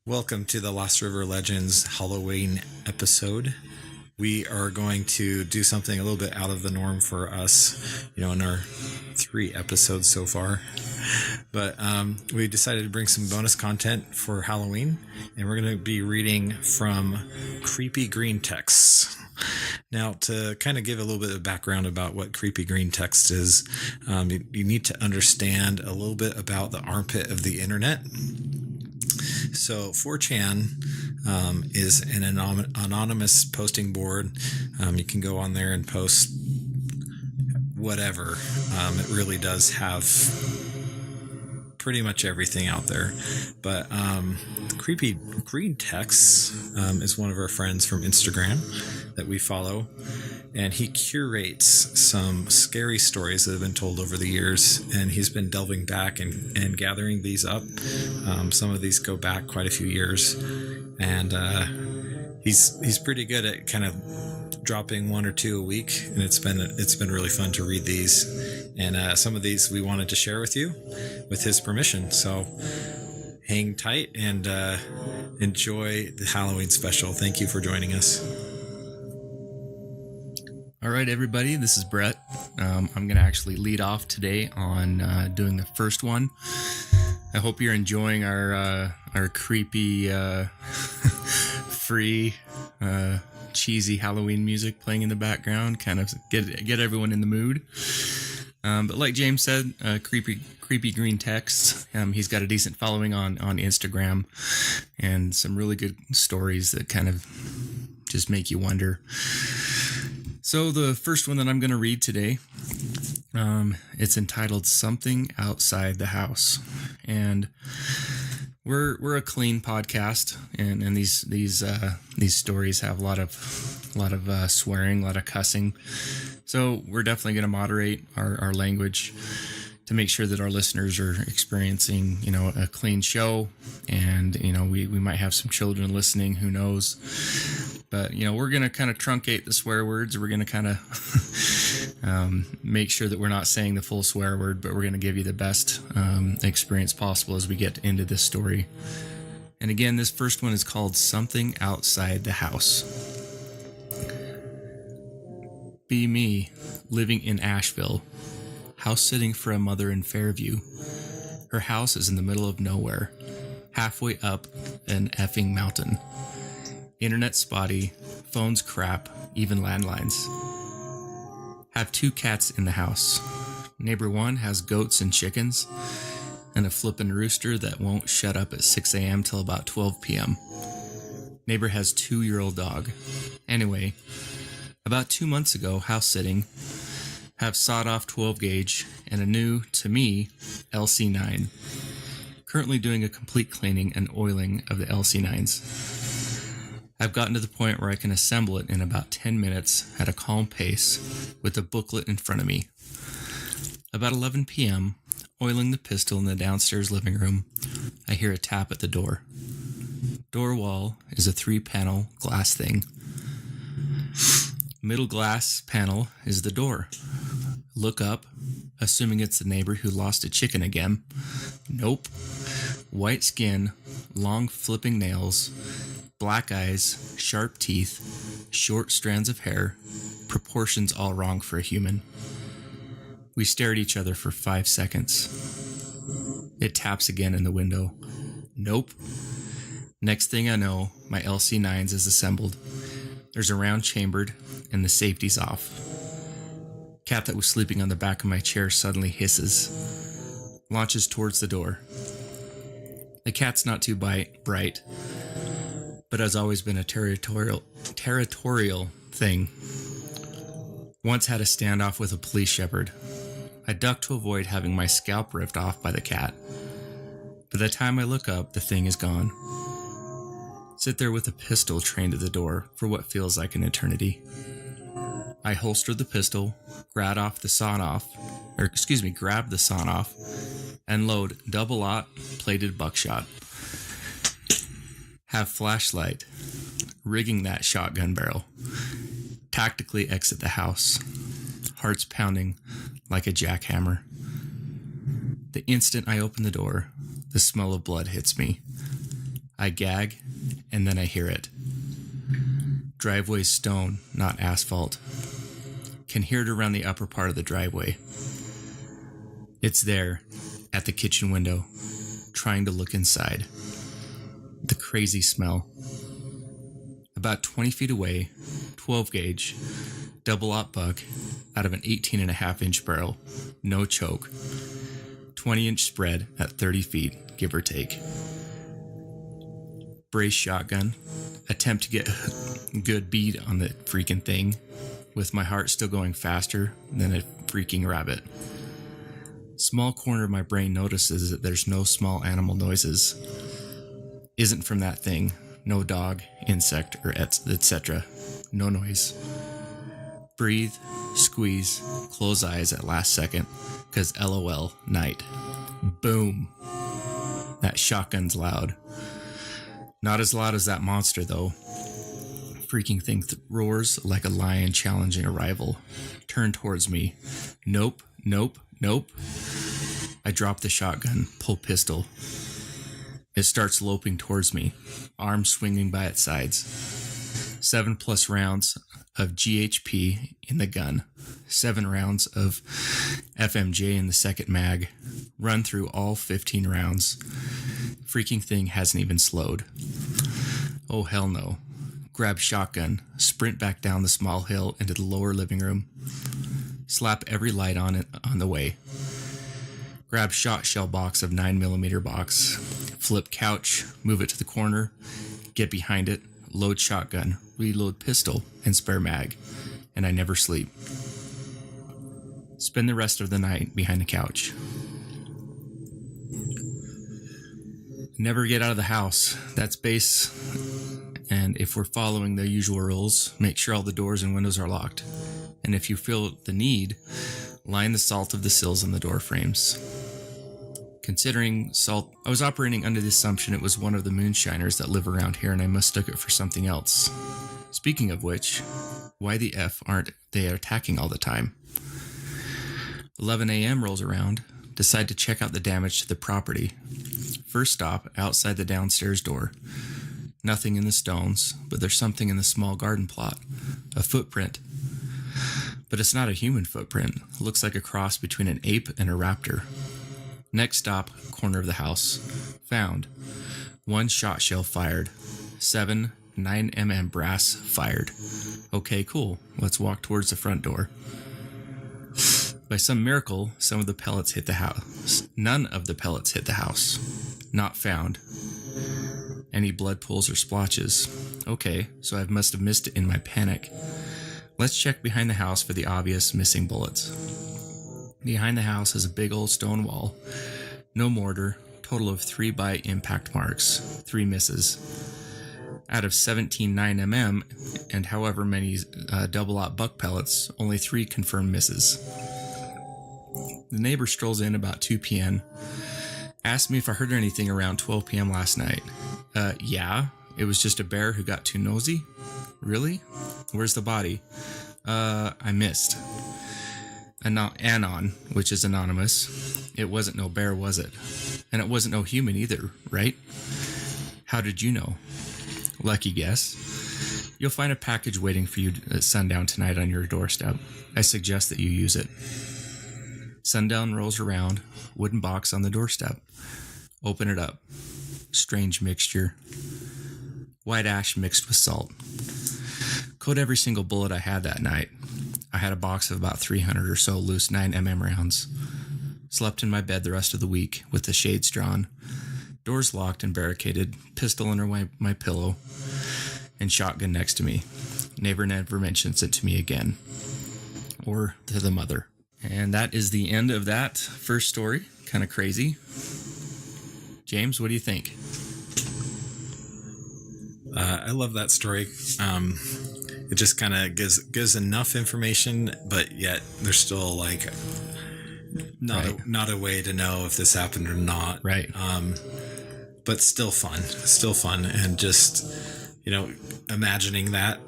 Welcome to the Lost River Legends Halloween episode. We are going to do something a little bit out of the norm for us, in our 3 episodes so far. But we decided to bring some bonus content for Halloween, and we're going to be reading from creepygreentexts. Now, to kind of give a little bit of background about what creepygreentexts is, you need to understand a little bit about the armpit of the internet. So 4chan is an anonymous posting board. You can go on there and post whatever. It really does have pretty much everything out there. But creepygreentexts is one of our friends from Instagram that we follow. And he curates some scary stories that have been told over the years, and he's been delving back and gathering these up. Some of these go back quite a few years, and he's pretty good at kind of dropping 1 or 2 a week, and it's been really fun to read these. And some of these we wanted to share with you, with his permission. So hang tight and enjoy the Halloween special. Thank you for joining us. All right, everybody, this is Brett. I'm going to actually lead off today on doing the first one. I hope you're enjoying our creepy, free, cheesy Halloween music playing in the background, kind of get everyone in the mood. But like James said, creepy green texts. He's got a decent following on Instagram and some really good stories that kind of just make you wonder. So the first one that I'm going to read today, it's entitled "Something Outside the House," and we're a clean podcast, and these stories have a lot of swearing, a lot of cussing. So we're definitely going to moderate our language to make sure that our listeners are experiencing, a clean show. And, we might have some children listening, who knows. But, we're going to kind of truncate the swear words. We're going to kind of make sure that we're not saying the full swear word, but we're going to give you the best experience possible as we get into this story. And again, this first one is called "Something Outside the House." Be me, living in Asheville, house sitting for a mother in Fairview. Her house is in the middle of nowhere, halfway up an effing mountain. Internet spotty, phones crap, even landlines. Have 2 cats in the house. Neighbor 1 has goats and chickens, and a flippin' rooster that won't shut up at 6 a.m. till about 12 p.m. Neighbor has 2-year-old dog. Anyway, about 2 months ago, house sitting, have sawed-off 12-gauge and a new, to me, LC9. Currently doing a complete cleaning and oiling of the LC9s. I've gotten to the point where I can assemble it in about 10 minutes at a calm pace with a booklet in front of me. About 11 p.m., oiling the pistol in the downstairs living room, I hear a tap at the door. Door wall is a 3-panel glass thing. Middle glass panel is the door. Look up, assuming it's the neighbor who lost a chicken again. Nope. White skin, long flipping nails, black eyes, sharp teeth, short strands of hair, proportions all wrong for a human. We stare at each other for 5 seconds. It taps again in the window. Nope. Next thing I know, my LC9s is assembled. There's a round chambered, and the safety's off. Cat that was sleeping on the back of my chair suddenly hisses, launches towards the door. The cat's not too bright, but has always been a territorial thing. Once had a standoff with a police shepherd. I ducked to avoid having my scalp ripped off by the cat. By the time I look up, the thing is gone. Sit there with a pistol trained to the door for what feels like an eternity. I holster the pistol, grab the sawn-off, and load double-aught plated buckshot. Have flashlight, rigging that shotgun barrel. Tactically exit the house, hearts pounding like a jackhammer. The instant I open the door, the smell of blood hits me. I gag, and then I hear it. Driveway's stone, not asphalt. Can hear it around the upper part of the driveway. It's there, at the kitchen window, trying to look inside. The crazy smell. About 20 feet away, 12 gauge, double-aught buck out of an 18.5-inch barrel, no choke, 20-inch spread at 30 feet, give or take. Brace shotgun, attempt to get a good bead on the freaking thing, with my heart still going faster than a freaking rabbit. Small corner of my brain notices that there's no small animal noises. Isn't from that thing. No dog, insect, or etc. No noise. Breathe, squeeze, close eyes at last second, cause LOL, night. Boom. That shotgun's loud. Not as loud as that monster, though. Freaking thing roars like a lion challenging a rival. Turn towards me. Nope, nope, nope. I drop the shotgun, pull pistol. It starts loping towards me, arms swinging by its sides. 7+ rounds of GHP in the gun. 7 rounds of FMJ in the second mag. Run through all 15 rounds. Freaking thing hasn't even slowed. Oh hell no. Grab shotgun, sprint back down the small hill into the lower living room. Slap every light on it on the way. Grab shot shell box of 9mm box. Flip couch, move it to the corner, get behind it, load shotgun, reload pistol, and spare mag. And I never sleep. Spend the rest of the night behind the couch. Never get out of the house. That's base. And if we're following the usual rules, make sure all the doors and windows are locked. And if you feel the need, line the salt of the sills and the door frames. Considering salt, I was operating under the assumption it was one of the moonshiners that live around here and I mistook it for something else. Speaking of which, why the F aren't they attacking all the time? 11 a.m. rolls around, decide to check out the damage to the property. First stop, outside the downstairs door. Nothing in the stones, but there's something in the small garden plot. A footprint. But it's not a human footprint. It looks like a cross between an ape and a raptor. Next stop, corner of the house. Found. 1 shot shell fired. 7 9mm brass fired. Okay, cool. Let's walk towards the front door. By some miracle, some of the pellets hit the house. None of the pellets hit the house. Not found. Any blood pools or splotches. Okay, so I must have missed it in my panic. Let's check behind the house for the obvious missing bullets. Behind the house is a big old stone wall. No mortar. Total of 3 by impact marks. 3 misses. Out of 17 9mm and however many double-aught buck pellets, only 3 confirmed misses. The neighbor strolls in about 2 p.m. Asked me if I heard anything around 12 p.m. last night. Yeah, it was just a bear who got too nosy. Really? Where's the body? I missed. Anon, which is anonymous. It wasn't no bear, was it? And it wasn't no human either, right? How did you know? Lucky guess. You'll find a package waiting for you at sundown tonight on your doorstep. I suggest that you use it. Sundown rolls around, wooden box on the doorstep. Open it up. Strange mixture. White ash mixed with salt. Coat every single bullet I had that night. I had a box of about 300 or so loose 9mm rounds. Slept in my bed the rest of the week with the shades drawn. Doors locked and barricaded. Pistol under my pillow. And shotgun next to me. Neighbor never mentions it to me again. Or to the mother. And that is the end of that first story. Kind of crazy. James, what do you think? I love that story. It just kind of gives enough information, but yet there's still like not a way to know if this happened or not. Right. But still fun, and just imagining that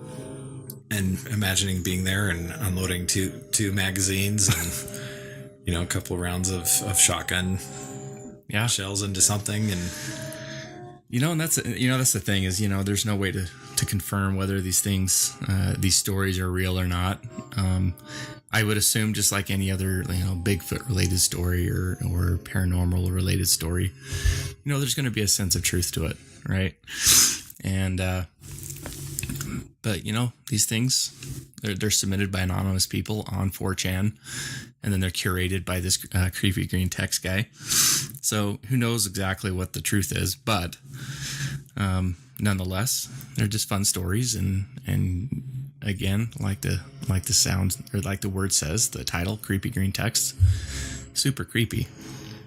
and imagining being there and unloading two magazines and a couple rounds of shotgun shells into something, and And that's the thing is, there's no way to confirm whether these things, these stories are real or not. I would assume just like any other, Bigfoot related story or paranormal related story, there's going to be a sense of truth to it. Right. And, but these things, they're submitted by anonymous people on 4chan, and then they're curated by this creepy green text guy. So who knows exactly what the truth is, but nonetheless, they're just fun stories, and again, like the sound or like the word says, the title, creepy green text, super creepy.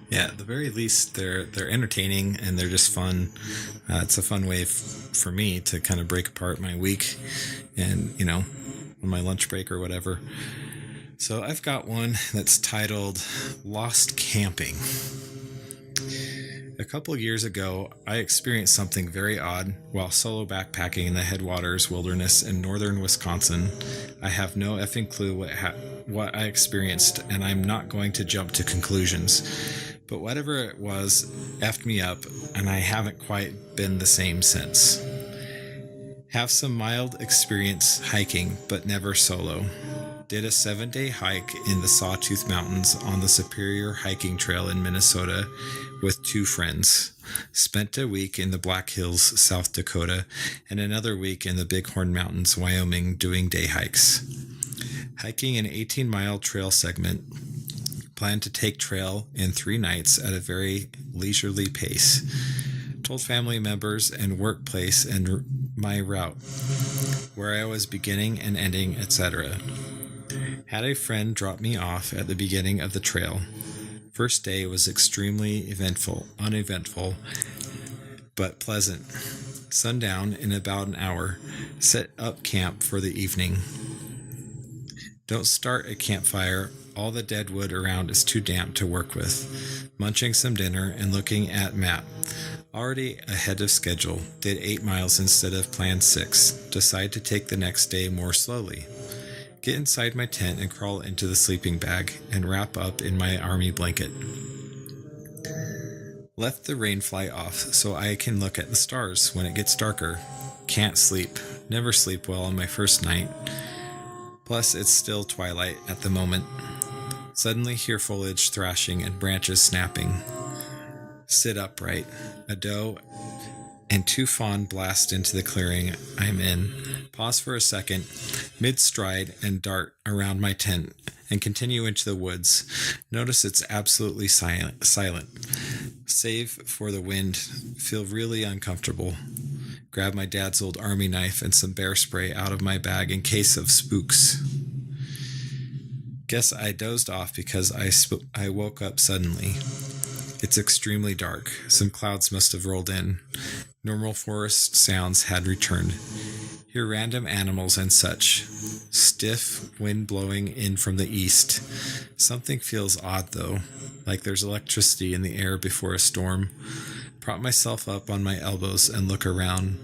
Yeah, at the very least, they're entertaining and they're just fun. It's a fun way for me to kind of break apart my week, and on my lunch break or whatever. So I've got one that's titled "Lost Camping." A couple of years ago, I experienced something very odd while solo backpacking in the Headwaters Wilderness in northern Wisconsin. I have no effing clue what I experienced, and I'm not going to jump to conclusions. But whatever it was effed me up, and I haven't quite been the same since. Have some mild experience hiking, but never solo. Did a 7-day hike in the Sawtooth Mountains on the Superior Hiking Trail in Minnesota with 2 friends. Spent a week in the Black Hills, South Dakota, and another week in the Bighorn Mountains, Wyoming, doing day hikes. Hiking an 18-mile trail segment. Planned to take trail in 3 nights at a very leisurely pace. Told family members and workplace and my route, where I was beginning and ending, etc. Had a friend drop me off at the beginning of the trail. First day was extremely uneventful, but pleasant. Sundown in about an hour. Set up camp for the evening. Don't start a campfire. All the dead wood around is too damp to work with. Munching some dinner and looking at map. Already ahead of schedule. Did 8 miles instead of planned 6. Decide to take the next day more slowly. Get inside my tent and crawl into the sleeping bag and wrap up in my army blanket. Left the rain fly off so I can look at the stars when it gets darker. Can't sleep. Never sleep well on my first night. Plus, it's still twilight at the moment. Suddenly hear foliage thrashing and branches snapping. Sit upright. A doe and 2 fawn blast into the clearing I'm in. Pause for a second, mid-stride, and dart around my tent and continue into the woods. Notice it's absolutely silent. Save for the wind. Feel really uncomfortable. Grab my dad's old army knife and some bear spray out of my bag in case of spooks. Guess I dozed off because I woke up suddenly. It's extremely dark. Some clouds must have rolled in. Normal forest sounds had returned. Hear random animals and such. Stiff wind blowing in from the east. Something feels odd though, like there's electricity in the air before a storm. Prop myself up on my elbows and look around.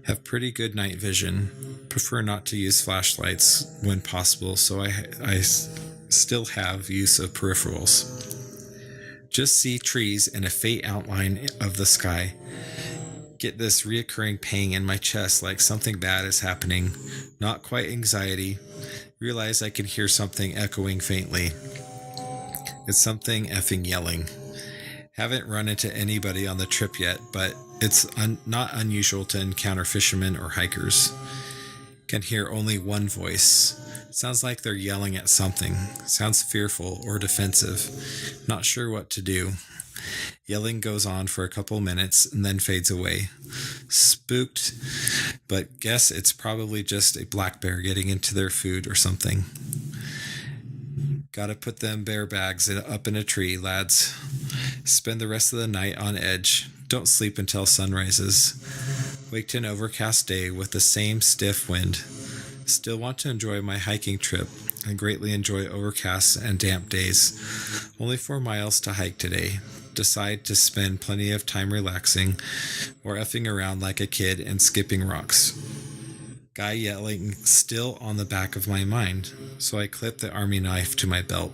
Have pretty good night vision. Prefer not to use flashlights when possible, so I still have use of peripherals. Just see trees and a faint outline of the sky. Get this reoccurring pang in my chest like something bad is happening. Not quite anxiety. Realize I can hear something echoing faintly. It's something effing yelling. Haven't run into anybody on the trip yet, but it's not unusual to encounter fishermen or hikers. Can hear only one voice. Sounds like they're yelling at something. Sounds fearful or defensive. Not sure what to do. Yelling goes on for a couple minutes and then fades away. Spooked, but guess it's probably just a black bear getting into their food or something. Gotta put them bear bags up in a tree, lads. Spend the rest of the night on edge. Don't sleep until sun rises. Wake to an overcast day with the same stiff wind. Still want to enjoy my hiking trip and greatly enjoy overcast and damp days. Only 4 miles to hike today. Decide to spend plenty of time relaxing or effing around like a kid and skipping rocks. Guy yelling still on the back of my mind, so I clip the army knife to my belt.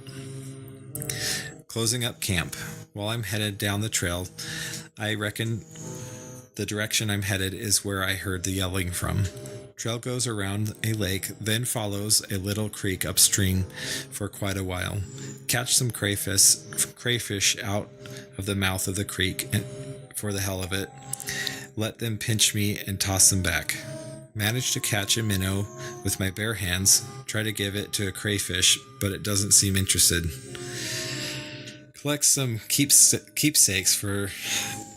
Closing up camp. While I'm headed down the trail, I reckon The direction I'm headed is where I heard the yelling from. Trail goes around a lake, then follows a little creek upstream for quite a while. Catch some crayfish out of the mouth of the creek for the hell of it. Let them pinch me and toss them back. Manage to catch a minnow with my bare hands. Try to give it to a crayfish, but it doesn't seem interested. Collect some keepsakes for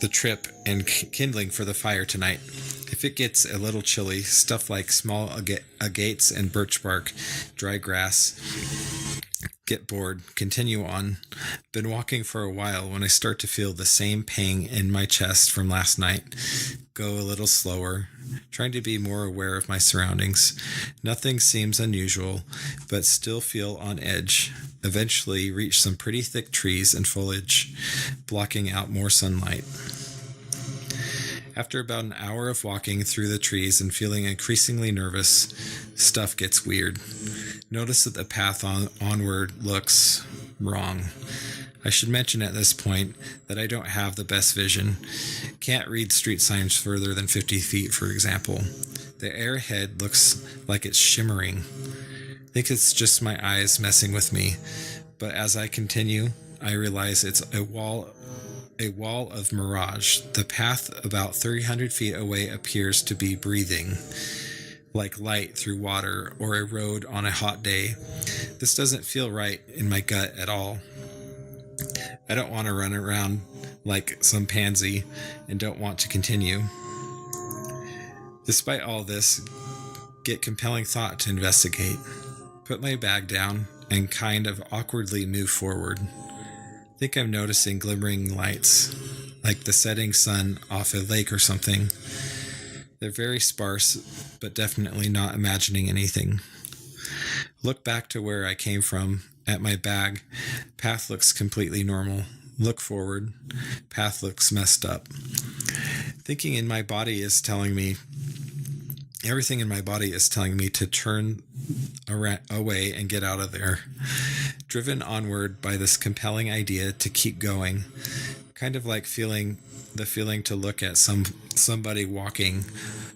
the trip and kindling for the fire tonight. If it gets a little chilly, stuff like small agates and birch bark, dry grass. Get bored, continue on. Been walking for a while when I start to feel the same pang in my chest from last night. Go a little slower, trying to be more aware of my surroundings. Nothing seems unusual, but still feel on edge. Eventually reach some pretty thick trees and foliage, blocking out more sunlight. After about an hour of walking through the trees and feeling increasingly nervous, stuff gets weird. Notice that the path onward looks wrong. I should mention at this point that I don't have the best vision. Can't read street signs further than 50 feet, for example. The air ahead looks like it's shimmering. I think it's just my eyes messing with me, but as I continue, I realize it's a wall of mirage. The path about 300 feet away appears to be breathing, like light through water or a road on a hot day. This doesn't feel right in my gut at all. I don't want to run around like some pansy and don't want to continue. Despite all this, get compelling thought to investigate. Put my bag down and kind of awkwardly move forward. Think I'm noticing glimmering lights, like the setting sun off a lake or something. They're very sparse, but definitely not imagining anything. Look back to where I came from, at my bag. Path looks completely normal. Look forward. Path looks messed up. Everything in my body is telling me to turn away and get out of there. Driven onward by this compelling idea to keep going, kind of like the feeling to look at somebody walking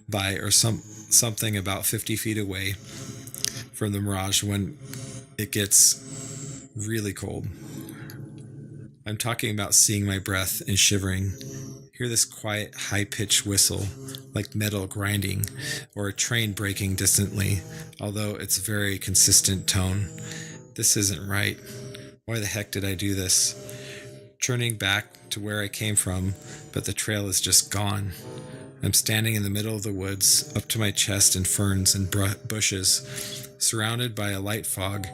by or something about 50 feet away from the mirage when it gets really cold. I'm talking about seeing my breath and shivering. Hear this quiet, high-pitched whistle, like metal grinding, or a train braking distantly, although it's a very consistent tone. This isn't right. Why the heck did I do this? Turning back to where I came from, but the trail is just gone. I'm standing in the middle of the woods, up to my chest in ferns and bushes, surrounded by a light fog.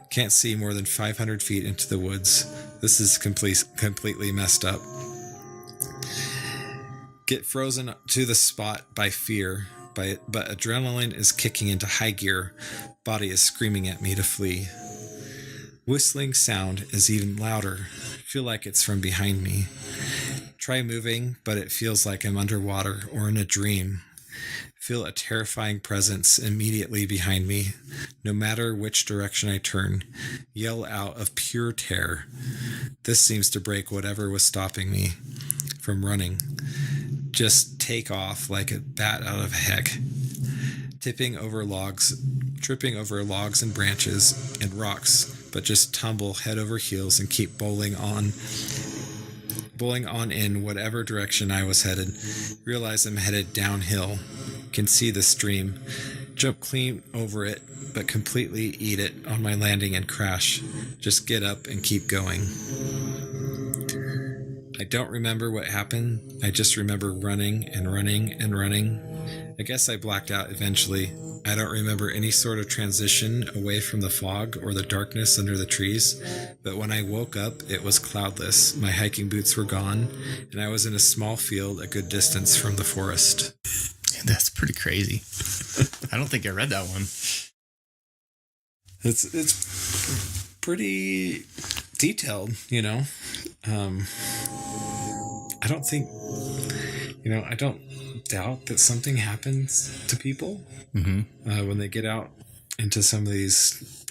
Can't see more than 500 feet into the woods. This is completely messed up. Get frozen to the spot by fear, but adrenaline is kicking into high gear. Body is screaming at me to flee. Whistling sound is even louder. Feel like it's from behind me. Try moving, but it feels like I'm underwater or in a dream. Feel a terrifying presence immediately behind me. No matter which direction I turn, yell out of pure terror. This seems to break whatever was stopping me from running. Just take off like a bat out of heck. Tripping over logs and branches and rocks, but just tumble head over heels and keep bowling on in whatever direction I was headed. Realize I'm headed downhill. Can see the stream. Jump clean over it, but completely eat it on my landing and crash. Just get up and keep going. I don't remember what happened. I just remember running and running and running. I guess I blacked out eventually. I don't remember any sort of transition away from the fog or the darkness under the trees, but when I woke up, it was cloudless. My hiking boots were gone, and I was in a small field a good distance from the forest. That's pretty crazy. I don't think I read that one. It's pretty detailed, you know. I don't doubt that something happens to people when they get out into some of these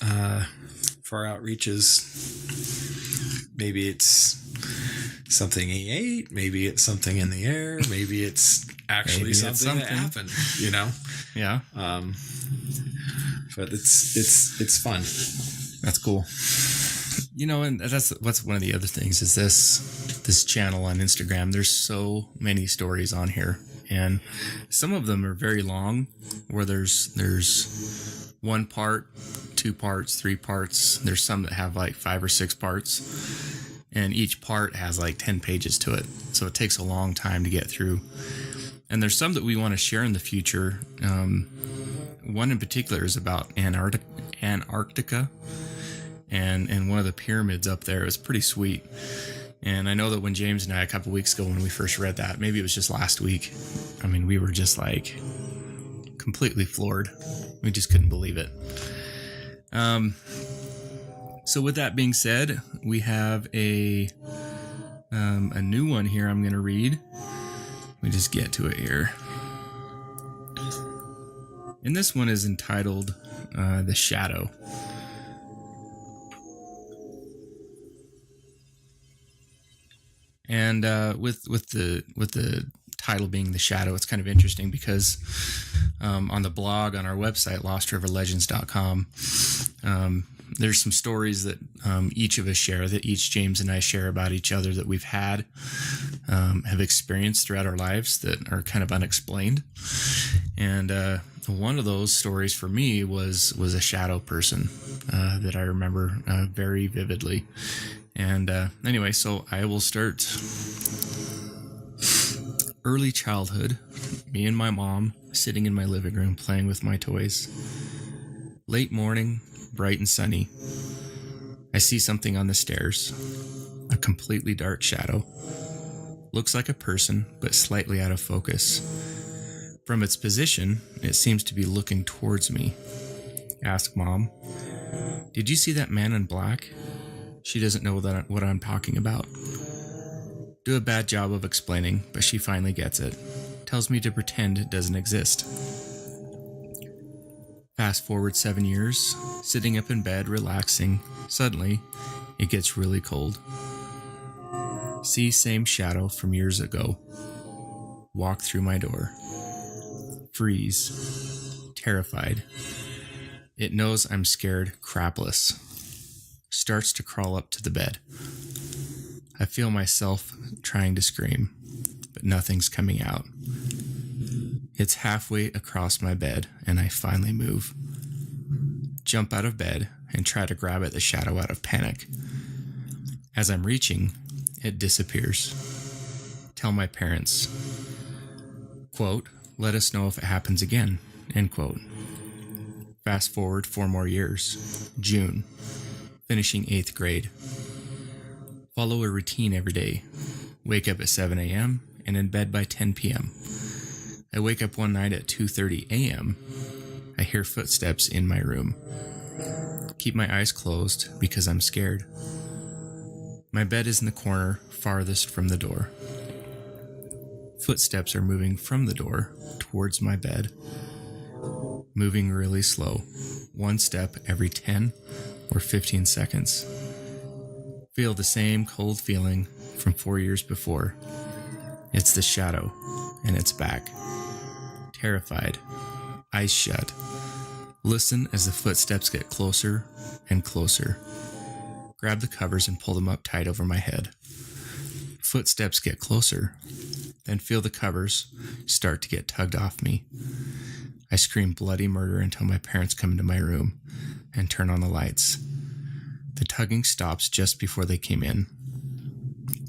far out reaches. Maybe it's something he ate. Maybe it's something in the air. Maybe it's actually Maybe it's something that happened, you know? Yeah. But it's fun. That's cool. You know, and that's what's one of the other things is this channel on Instagram. There's so many stories on here, and some of them are very long, where there's 1 part, 2 parts, 3 parts. There's some that have like 5 or 6 parts, and each part has like 10 pages to it. So it takes a long time to get through. And there's some that we want to share in the future. One in particular is about Antarctica. And one of the pyramids up there is pretty sweet. And I know that when James and I, a couple weeks ago, when we first read that, maybe it was just last week, I mean, we were just like completely floored. We just couldn't believe it. So with that being said, we have a new one here I'm going to read. Let me just get to it here. And this one is entitled The Shadow. And with the title being The Shadow, it's kind of interesting because on the blog on our website, lostriverlegends.com, there's some stories that each of us share, that each James and I share about each other, that we've had, have experienced throughout our lives, that are kind of unexplained. And one of those stories for me was a shadow person that I remember very vividly. And anyway, so I will start. Early childhood, me and my mom sitting in my living room playing with my toys. Late morning, bright and sunny. I see something on the stairs. A completely dark shadow. Looks like a person, but slightly out of focus. From its position, it seems to be looking towards me. Ask Mom, "Did you see that man in black?" She doesn't know what I'm talking about. Do a bad job of explaining, but she finally gets it. Tells me to pretend it doesn't exist. Fast forward 7 years, sitting up in bed, relaxing. Suddenly, it gets really cold. See same shadow from years ago. Walk through my door. Freeze. Terrified. It knows I'm scared crapless. Starts to crawl up to the bed. I feel myself trying to scream, but nothing's coming out. It's halfway across my bed, and I finally move. Jump out of bed and try to grab at the shadow out of panic. As I'm reaching, it disappears. Tell my parents. Quote, "Let us know if it happens again." End quote. Fast forward 4 more years. June. Finishing 8th grade. Follow a routine every day. Wake up at 7 a.m. and in bed by 10 p.m. I wake up one night at 2:30 a.m. I hear footsteps in my room. Keep my eyes closed because I'm scared. My bed is in the corner farthest from the door. Footsteps are moving from the door towards my bed. Moving really slow. 1 step every 10 or 15 seconds. Feel the same cold feeling from 4 years before. It's the shadow, and it's back. Terrified. Eyes shut. Listen as the footsteps get closer and closer. Grab the covers and pull them up tight over my head. Footsteps get closer, then feel the covers start to get tugged off me. I scream bloody murder until my parents come into my room and turn on the lights. The tugging stops just before they came in.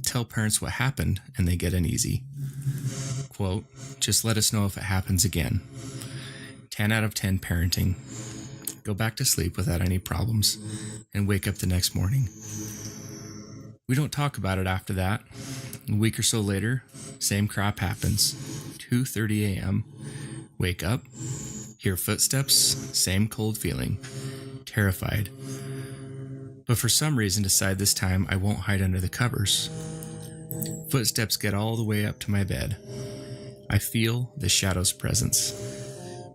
Tell parents what happened and they get uneasy. Quote, "Just let us know if it happens again." 10 out of 10 parenting. Go back to sleep without any problems and wake up the next morning. We don't talk about it after that. A week or so later, same crap happens. 2:30 a.m. Wake up, hear footsteps, same cold feeling. Terrified. But for some reason decide this time I won't hide under the covers. Footsteps get all the way up to my bed. I feel the shadow's presence.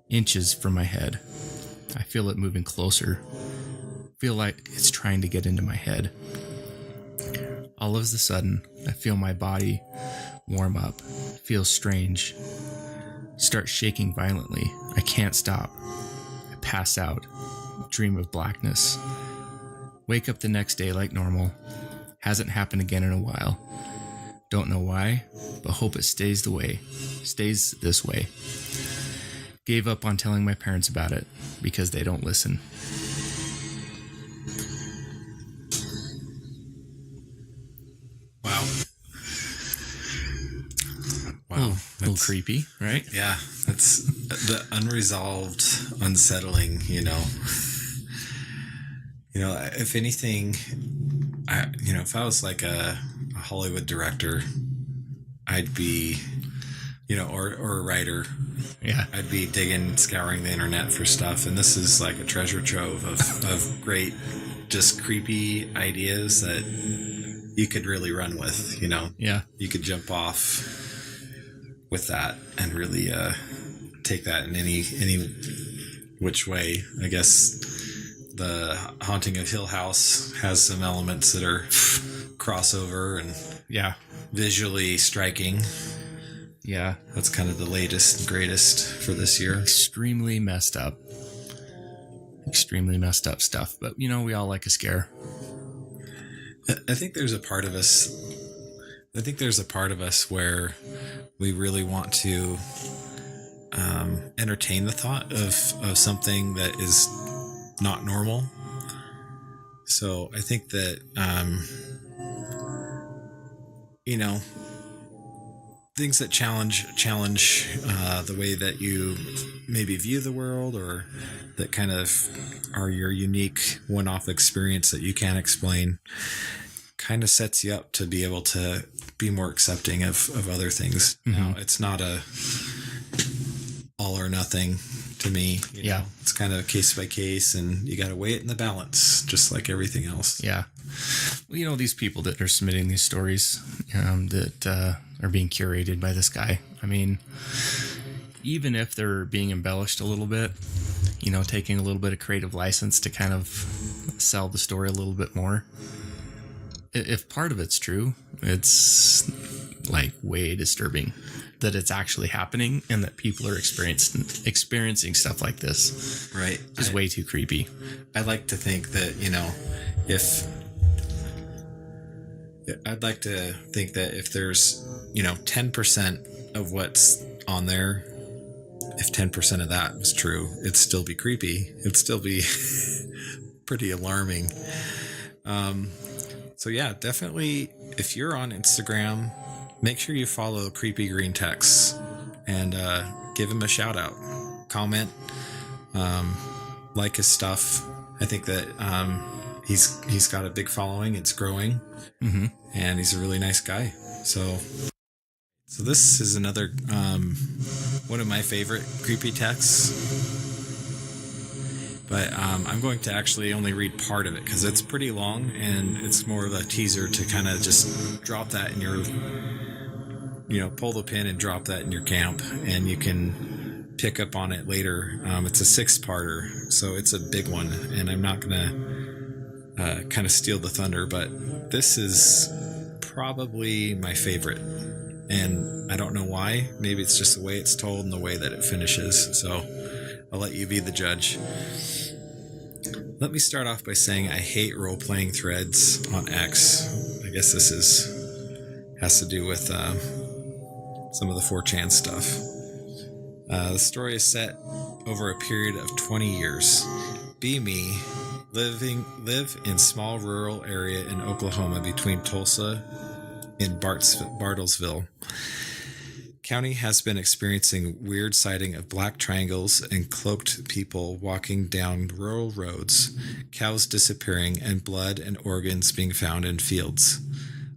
Inches from my head. I feel it moving closer. Feel like it's trying to get into my head. All of a sudden, I feel my body warm up, feel strange, start shaking violently. I can't stop. I pass out, dream of blackness. Wake up the next day like normal. Hasn't happened again in a while. Don't know why, but hope it stays this way. Gave up on telling my parents about it because they don't listen. Wow. A little creepy, right? Yeah, that's the unresolved, unsettling, if anything, if I was like a Hollywood director, I'd be, or a writer. Yeah. I'd be scouring the internet for stuff. And this is like a treasure trove of great, just creepy ideas that you could really run with, Yeah. You could jump off with that and really take that in any which way. I guess the Haunting of Hill House has some elements that are crossover and visually striking. Yeah. That's kind of the latest and greatest for this year. Extremely messed up stuff, but we all like a scare. I think there's a part of us where we really want to entertain the thought of something that is not normal. So I think that things that challenge the way that you maybe view the world, or that kind of are your unique one-off experience that you can't explain, kind of sets you up to be able to be more accepting of other things. Mm-hmm. Now, it's not a all or nothing to me. You know? It's kind of case by case, and you got to weigh it in the balance, just like everything else. Yeah. Well, these people that are submitting these stories that are being curated by this guy, I mean, even if they're being embellished a little bit, taking a little bit of creative license to kind of sell the story a little bit more, if part of it's true, it's like way disturbing that it's actually happening and that people are experiencing stuff like this. Right. Is way too creepy. I like to think that, if there's, 10% of what's on there, if 10% of that was true, it'd still be creepy. It'd still be pretty alarming. So yeah, definitely, if you're on Instagram, make sure you follow creepygreentexts and give him a shout out, comment, like his stuff. I think that he's got a big following. It's growing, and he's a really nice guy. So this is another one of my favorite creepy texts. But I'm going to actually only read part of it because it's pretty long, and it's more of a teaser to kind of just drop that in your, pull the pin and drop that in your camp, and you can pick up on it later. It's a 6-parter, so it's a big one, and I'm not going to kind of steal the thunder, but this is probably my favorite. And I don't know why. Maybe it's just the way it's told and the way that it finishes. So I'll let you be the judge. Let me start off by saying I hate role-playing threads on X. I guess this has to do with some of the 4chan stuff. The story is set over a period of 20 years. Be me, live in small rural area in Oklahoma between Tulsa and Bartlesville. County has been experiencing weird sighting of black triangles and cloaked people walking down rural roads, cows disappearing, and blood and organs being found in fields.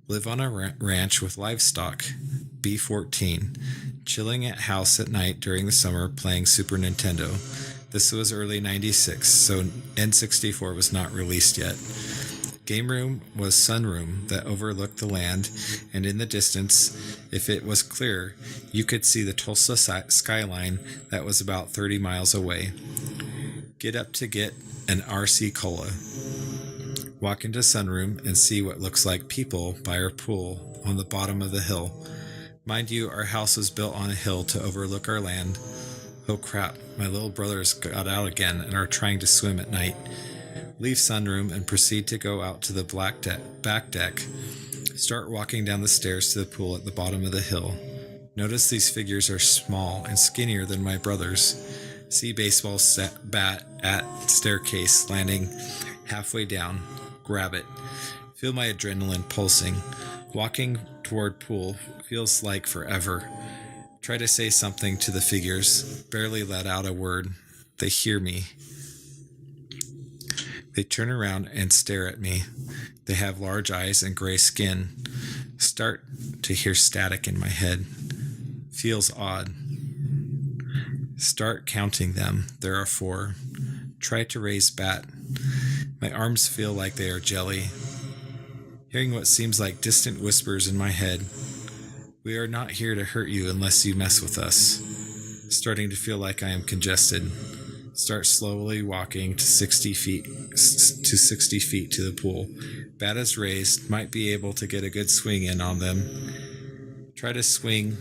Live on a ranch with livestock. B14. Chilling at house at night during the summer playing Super Nintendo. This was early 96, so N64 was not released yet. Game room was sunroom that overlooked the land, and in the distance, if it was clear, you could see the Tulsa skyline that was about 30 miles away. Get up to get an RC Cola. Walk into sunroom and see what looks like people by our pool on the bottom of the hill. Mind you, our house was built on a hill to overlook our land. Oh crap, my little brothers got out again and are trying to swim at night. Leave sunroom and proceed to go out to the back deck. Start walking down the stairs to the pool at the bottom of the hill. Notice these figures are small and skinnier than my brothers. See baseball bat at staircase landing halfway down. Grab it. Feel my adrenaline pulsing. Walking toward pool feels like forever. Try to say something to the figures. Barely let out a word. They hear me. They turn around and stare at me. They have large eyes and gray skin. Start to hear static in my head. Feels odd. Start counting them. There are 4. Try to raise bat. My arms feel like they are jelly. Hearing what seems like distant whispers in my head. We are not here to hurt you unless you mess with us. Starting to feel like I am congested. Start slowly walking to 60 feet to the pool. Bat is raised, might be able to get a good swing in on them. Try to swing,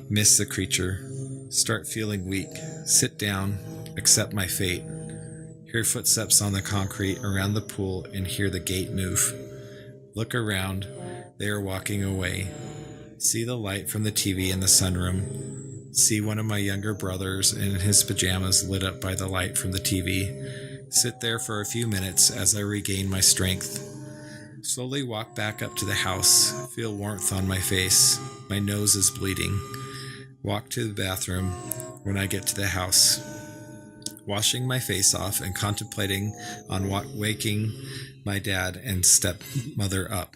miss the creature. Start feeling weak. Sit down, accept my fate. Hear footsteps on the concrete around the pool and hear the gate move. Look around. They are walking away. See the light from the TV in the sunroom. See one of my younger brothers in his pajamas lit up by the light from the TV. Sit there for a few minutes as I regain my strength. Slowly walk back up to the house. Feel warmth on my face. My nose is bleeding. Walk to the bathroom when I get to the house. Washing my face off and contemplating on waking my dad and stepmother up.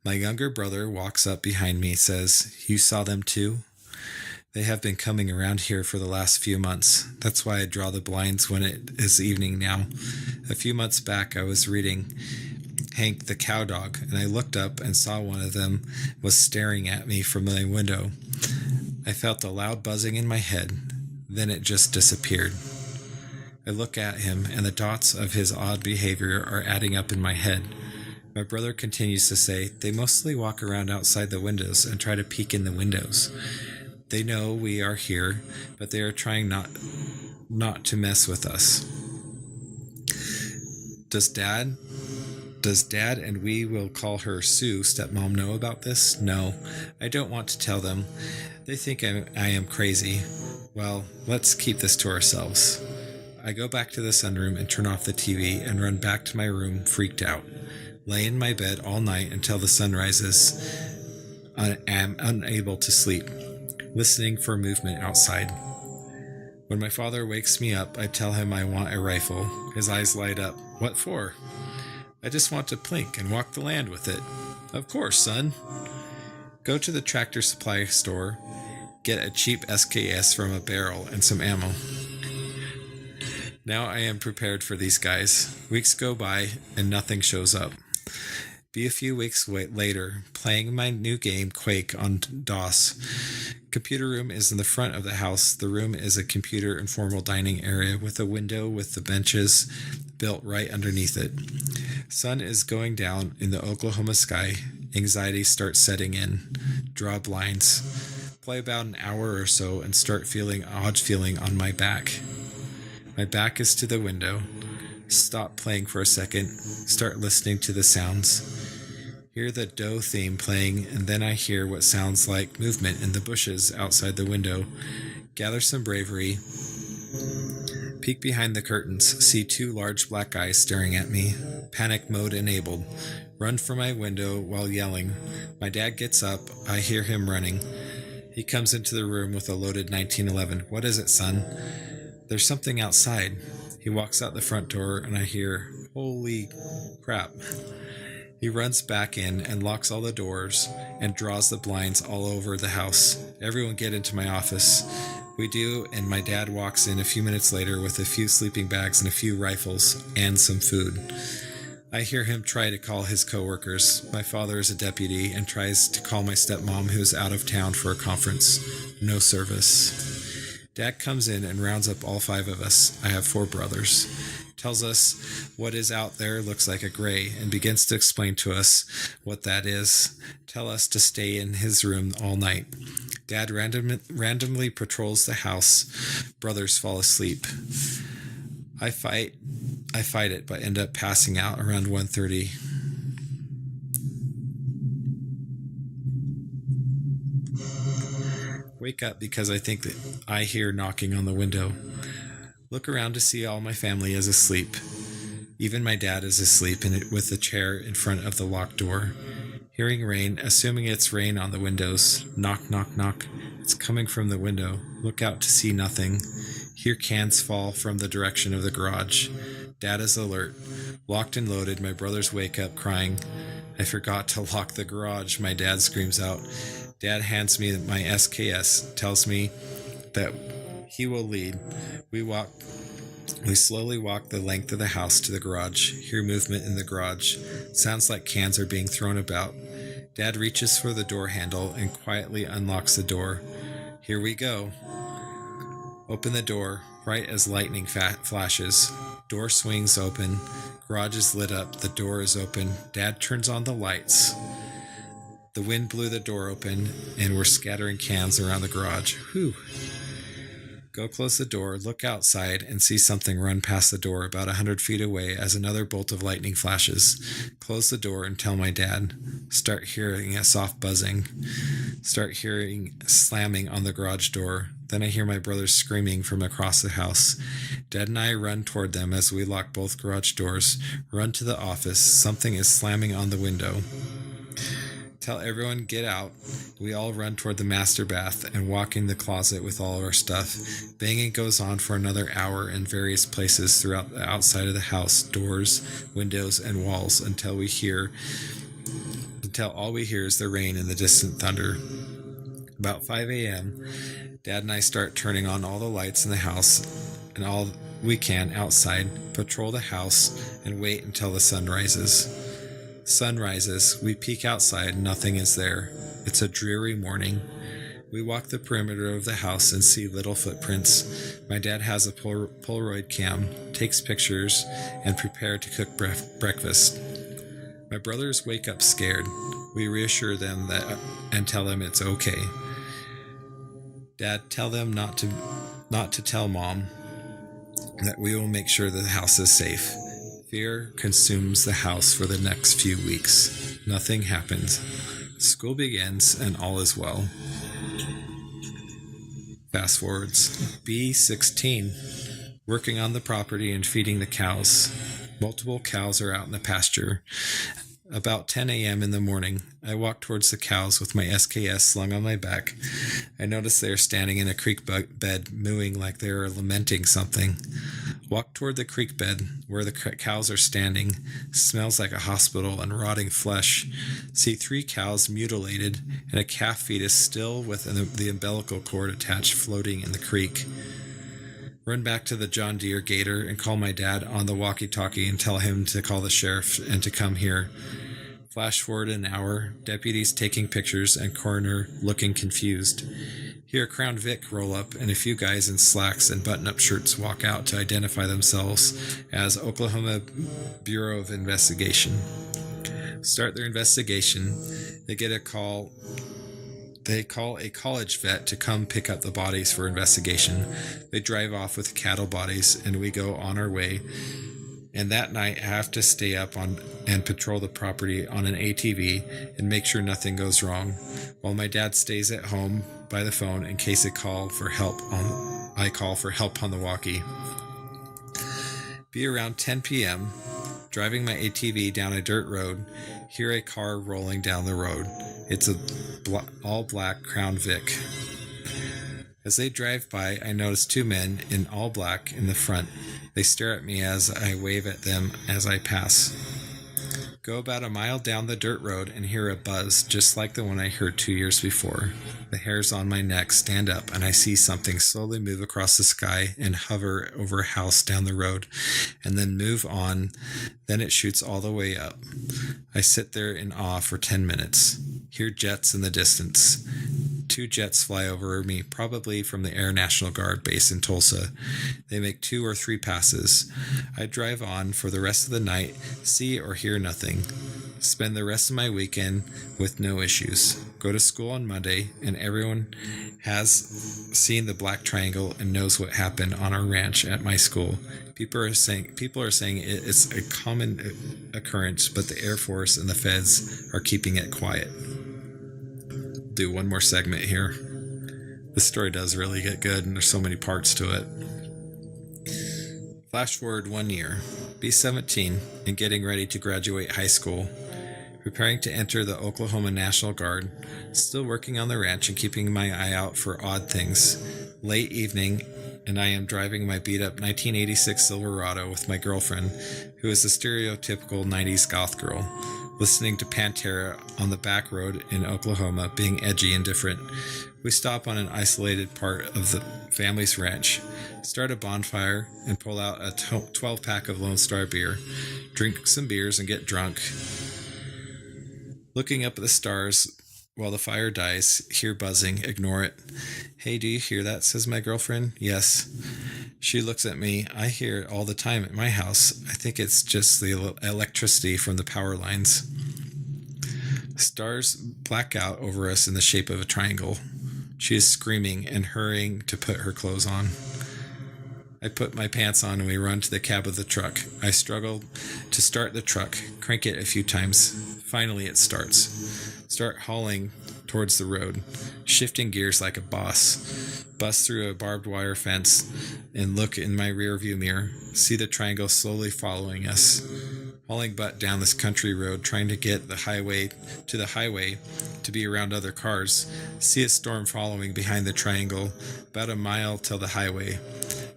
My younger brother walks up behind me, says, "You saw them too?" They have been coming around here for the last few months. That's why I draw the blinds when it is evening now. A few months back I was reading Hank the Cow Dog, and I looked up and saw one of them was staring at me from my window. I felt a loud buzzing in my head. Then it just disappeared. I look at him, and the dots of his odd behavior are adding up in my head. My brother continues to say, "They mostly walk around outside the windows and try to peek in the windows. They know we are here, but they are trying not to mess with us." Does Dad, and we will call her Sue, stepmom, know about this? No, I don't want to tell them. They think I am crazy. Well, let's keep this to ourselves. I go back to the sunroom and turn off the TV and run back to my room, freaked out. Lay in my bed all night until the sun rises. I am unable to sleep, listening for movement outside. When my father wakes me up, I tell him I want a rifle. His eyes light up. "What for?" "I just want to plink and walk the land with it." "Of course, son." Go to the tractor supply store, get a cheap SKS from a barrel and some ammo. Now I am prepared for these guys. Weeks go by and nothing shows up. Be a few weeks later, playing my new game Quake on DOS. Computer room is in the front of the house. The room is a computer and formal dining area with a window with the benches built right underneath it. Sun is going down in the Oklahoma sky. Anxiety starts setting in. Draw blinds. Play about an hour or so and start feeling odd feeling on my back. My back is to the window. Stop playing for a second. Start listening to the sounds. Hear the Doe theme playing, and then I hear what sounds like movement in the bushes outside the window. Gather some bravery. Peek behind the curtains. See 2 large black eyes staring at me. Panic mode enabled. Run for my window while yelling. My dad gets up. I hear him running. He comes into the room with a loaded 1911. "What is it, son?" "There's something outside." He walks out the front door, and I hear, "Holy crap." He runs back in and locks all the doors and draws the blinds all over the house. "Everyone get into my office." We do, and my dad walks in a few minutes later with a few sleeping bags and a few rifles and some food. I hear him try to call his coworkers. My father is a deputy and tries to call my stepmom, who is out of town for a conference. No service. Dad comes in and rounds up all 5 of us. I have 4 brothers. tells us what is out there looks like a gray, and begins to explain to us what that is. Tell us to stay in his room all night. Dad randomly patrols the house. Brothers fall asleep. I fight it, but end up passing out around 1:30. Wake up because I think that I hear knocking on the window. Look around to see all my family is asleep. Even my dad is asleep with the chair in front of the locked door. Hearing rain, assuming it's rain on the windows. Knock, knock, knock. It's coming from the window. Look out to see nothing. Hear cans fall from the direction of the garage. Dad is alert. Locked and loaded, my brothers wake up crying. I forgot to lock the garage, my dad screams out. Dad hands me my SKS, tells me that he will lead. We slowly walk the length of the house to the garage. Hear movement in the garage. Sounds like cans are being thrown about. Dad reaches for the door handle and quietly unlocks the door. Here we go. Open the door, right as lightning flashes. Door swings open. Garage is lit up. The door is open. Dad turns on the lights. The wind blew the door open, and we're scattering cans around the garage. Whew. Go close the door, look outside, and see something run past the door about 100 feet away as another bolt of lightning flashes. Close the door and tell my dad. Start hearing a soft buzzing. Start hearing slamming on the garage door. Then I hear my brothers screaming from across the house. Dad and I run toward them as we lock both garage doors. Run to the office. Something is slamming on the window. Tell everyone get out. We all run toward the master bath and walk in the closet with all of our stuff. Banging goes on for another hour in various places throughout the outside of the house, doors, windows, and walls until all we hear is the rain and the distant thunder. About 5 a.m., Dad and I start turning on all the lights in the house and all we can outside, patrol the house, and wait until the sun rises. Sun rises, we peek outside, nothing is there. It's a dreary morning. We walk the perimeter of the house and see little footprints. My dad has a Polaroid cam, takes pictures, and prepare to cook breakfast. My brothers wake up scared. We reassure them and tell them it's okay. Dad, tell them not to tell Mom, that we will make sure the house is safe. Fear consumes the house for the next few weeks. Nothing happens. School begins and all is well. Fast forwards. B16. Working on the property and feeding the cows. Multiple cows are out in the pasture. About 10 a.m. in the morning, I walk towards the cows with my SKS slung on my back. I notice they are standing in a creek bed, mooing like they are lamenting something. Walk toward the creek bed where the cows are standing. Smells like a hospital and rotting flesh. See 3 cows mutilated and a calf fetus still with the umbilical cord attached floating in the creek. Run back to the John Deere Gator and call my dad on the walkie-talkie and tell him to call the sheriff and to come here. Flash forward an hour, deputies taking pictures and coroner looking confused. Hear a Crown Vic roll up and a few guys in slacks and button-up shirts walk out to identify themselves as Oklahoma Bureau of Investigation. Start their investigation. They get a call. They call a college vet to come pick up the bodies for investigation. They drive off with cattle bodies, and we go on our way. And that night, I have to stay up and patrol the property on an ATV and make sure nothing goes wrong, while my dad stays at home by the phone in case I call for help on the walkie. Be around 10 p.m., driving my ATV down a dirt road, hear a car rolling down the road. It's a all-black Crown Vic. As they drive by, I notice 2 men in all black in the front. They stare at me as I wave at them as I pass. Go about a mile down the dirt road and hear a buzz just like the one I heard 2 years before. The hairs on my neck stand up and I see something slowly move across the sky and hover over a house down the road and then move on. Then it shoots all the way up. I sit there in awe for 10 minutes. Hear jets in the distance. 2 jets fly over me, probably from the Air National Guard base in Tulsa. They make 2 or 3 passes. I drive on for the rest of the night, see or hear nothing. Spend the rest of my weekend with no issues. Go to school on Monday, and everyone has seen the black triangle and knows what happened on our ranch at my school. People are saying it's a common occurrence, but the Air Force and the feds are keeping it quiet. Do one more segment here. This story does really get good, and there's so many parts to it. Flash forward 1 year. Be 17 and getting ready to graduate high school. Preparing to enter the Oklahoma National Guard. Still working on the ranch and keeping my eye out for odd things. Late evening, and I am driving my beat-up 1986 Silverado with my girlfriend, who is a stereotypical 90s goth girl, listening to Pantera on the back road in Oklahoma, being edgy and different. We stop on an isolated part of the family's ranch, start a bonfire, and pull out a 12-pack of Lone Star beer, drink some beers, and get drunk. Looking up at the stars while the fire dies, hear buzzing, ignore it. Hey, do you hear that? Says my girlfriend. Yes. She looks at me. I hear it all the time at my house. I think it's just the electricity from the power lines. Stars black out over us in the shape of a triangle. She is screaming and hurrying to put her clothes on. I put my pants on and we run to the cab of the truck. I struggle to start the truck, crank it a few times. Finally, it starts. Start hauling towards the road, shifting gears like a boss. Bust through a barbed wire fence and look in my rearview mirror. See the triangle slowly following us. Hauling butt down this country road, trying to get the highway to be around other cars. See a storm following behind the triangle, about a mile till the highway.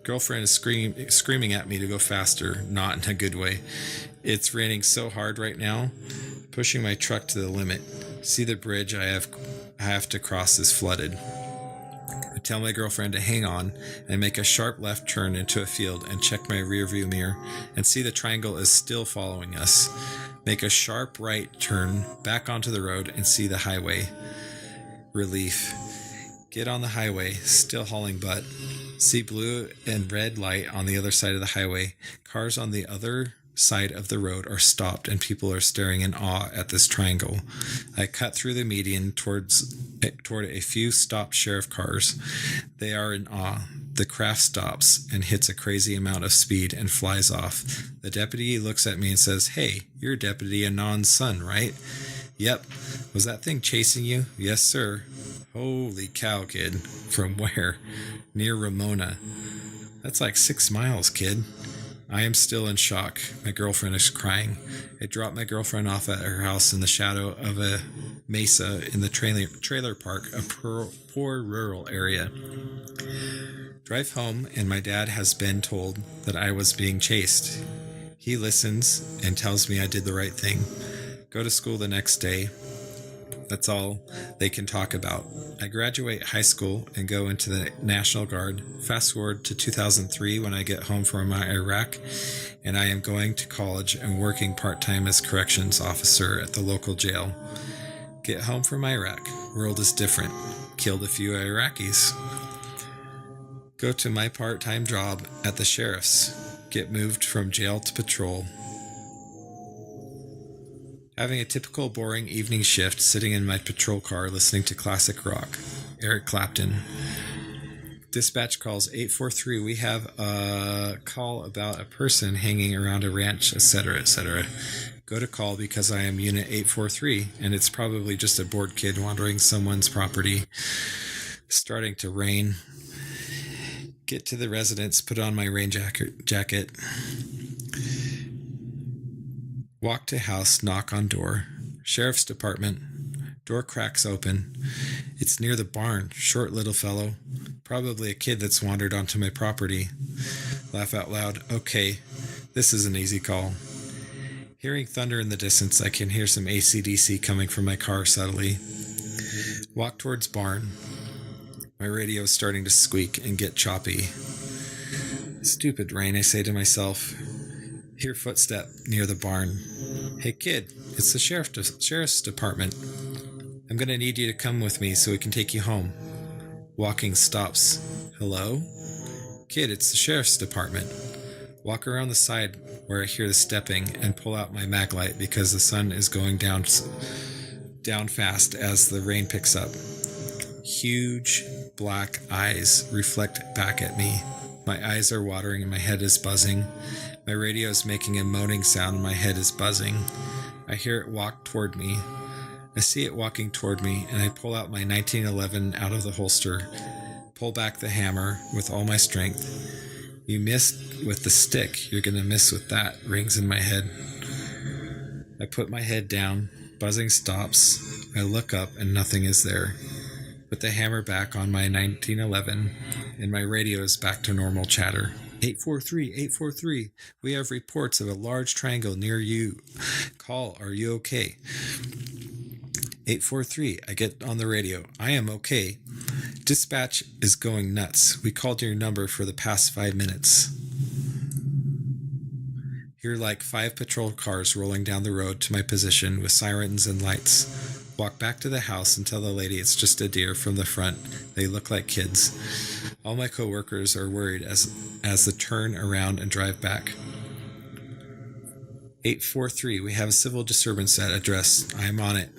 Girlfriend is screaming at me to go faster, not in a good way. It's raining so hard right now, pushing my truck to the limit. See the bridge I have to cross is flooded. I tell my girlfriend to hang on and make a sharp left turn into a field and check my rearview mirror and see the triangle is still following us. Make a sharp right turn back onto the road and see the highway. Relief. Get on the highway, still hauling butt. See blue and red light on the other side of the highway. Cars on the other side of the road are stopped and people are staring in awe at this triangle. I cut through the median toward a few stopped sheriff cars. They are in awe. The craft stops and hits a crazy amount of speed and flies off. The deputy looks at me and says, "Hey, you're Deputy Anon's son, right?" "Yep." "Was that thing chasing you?" "Yes, sir." "Holy cow, kid." "From where?" "Near Ramona." "That's like 6 miles, kid." I am still in shock. My girlfriend is crying. I drop my girlfriend off at her house in the shadow of a mesa in the trailer park, a poor rural area. Drive home, and my dad has been told that I was being chased. He listens and tells me I did the right thing. Go to school the next day. That's all they can talk about. I graduate high school and go into the National Guard. Fast forward to 2003 when I get home from Iraq, and I am going to college and working part-time as corrections officer at the local jail. Get home from Iraq. World is different. Killed a few Iraqis. Go to my part-time job at the sheriff's. Get moved from jail to patrol. Having a typical boring evening shift, sitting in my patrol car listening to classic rock. Eric Clapton. Dispatch calls 843. We have a call about a person hanging around a ranch, etc., etc. Go to call because I am Unit 843, and it's probably just a bored kid wandering someone's property. Starting to rain. Get to the residence, put on my rain jacket. Walk to house, knock on door. Sheriff's Department. Door cracks open. It's near the barn. Short little fellow. Probably a kid that's wandered onto my property. Laugh out loud. Okay, this is an easy call. Hearing thunder in the distance, I can hear some AC/DC coming from my car subtly. Walk towards barn. My radio is starting to squeak and get choppy. Stupid rain, I say to myself. Hear footstep near the barn. Hey kid, it's the sheriff's department. I'm going to need you to come with me so we can take you home. Walking stops. Hello? Kid, it's the sheriff's department. Walk around the side where I hear the stepping and pull out my mag light because the sun is going down fast as the rain picks up. Huge black eyes reflect back at me. My eyes are watering and my head is buzzing. My radio is making a moaning sound and my head is buzzing. I hear it walk toward me. I see it walking toward me, and I pull out my 1911 out of the holster, pull back the hammer with all my strength. You missed with the stick, you're gonna miss with that, rings in my head. I put my head down, buzzing stops. I look up and nothing is there. Put the hammer back on my 1911, and my radio is back to normal chatter. 843, 843, we have reports of a large triangle near you. Call, are you okay? 843, I get on the radio. I am okay. Dispatch is going nuts. We called your number for the past 5 minutes. Hear like 5 patrol cars rolling down the road to my position with sirens and lights. Walk back to the house and tell the lady it's just a deer from the front. They look like kids. All my coworkers are worried as they turn around and drive back. 843, we have a civil disturbance at address. I am on it.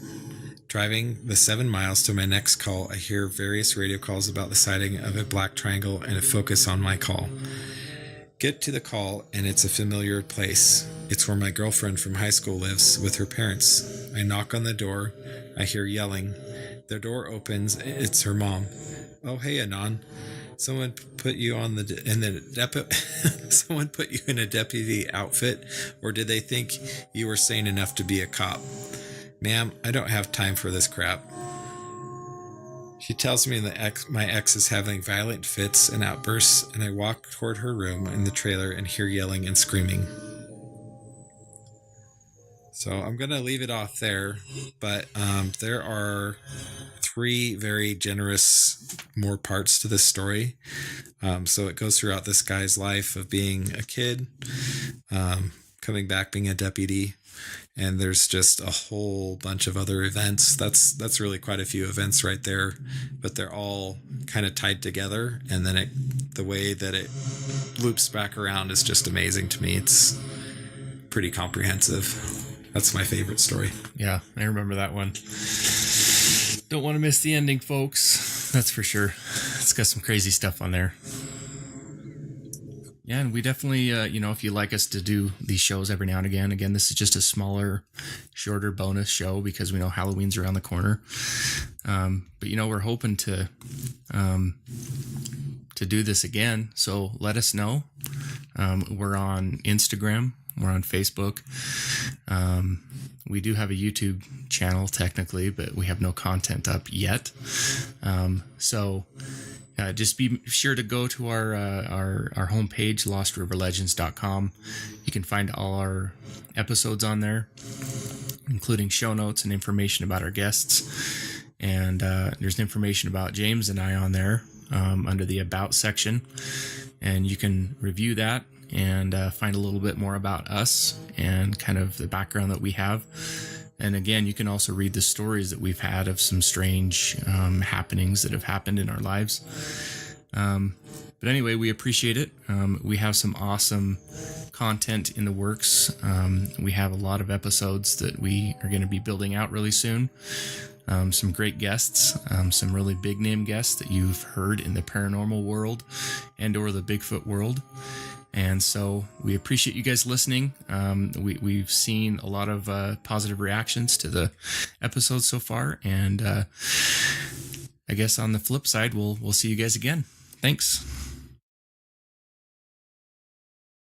Driving the 7 miles to my next call, I hear various radio calls about the sighting of a black triangle and a focus on my call. Get to the call, and it's a familiar place. It's where my girlfriend from high school lives with her parents. I knock on the door. I hear yelling. The door opens. It's her mom. Oh, hey, Anon. Someone put you Someone put you in a deputy outfit, or did they think you were sane enough to be a cop? Ma'am, I don't have time for this crap. She tells me my ex is having violent fits and outbursts, and I walk toward her room in the trailer and hear yelling and screaming. So I'm going to leave it off there, but there are 3 very generous more parts to this story. So it goes throughout this guy's life of being a kid, coming back, being a deputy, and there's just a whole bunch of other events. That's really quite a few events right there, but they're all kind of tied together, and then the way that it loops back around is just amazing to me. It's pretty comprehensive. That's my favorite story. Yeah, I remember that one. Don't want to miss the ending, folks. That's for sure. It's got some crazy stuff on there. Yeah, and we definitely, if you like us to do these shows every now and again, this is just a smaller, shorter bonus show because we know Halloween's around the corner. But, we're hoping to do this again. So let us know. We're on Instagram. We're on Facebook. We do have a YouTube channel technically, but we have no content up yet. So just be sure to go to our homepage, lostriverlegends.com. You can find all our episodes on there, including show notes and information about our guests. And there's information about James and I on there under the About section. And you can review that and find a little bit more about us and kind of the background that we have. And again, you can also read the stories that we've had of some strange happenings that have happened in our lives. But anyway, we appreciate it. We have some awesome content in the works. We have a lot of episodes that we are going to be building out really soon. Some great guests, some really big name guests that you've heard in the paranormal world and or the Bigfoot world. And so we appreciate you guys listening. We've seen a lot of positive reactions to the episodes so far. And I guess on the flip side, we'll see you guys again. Thanks.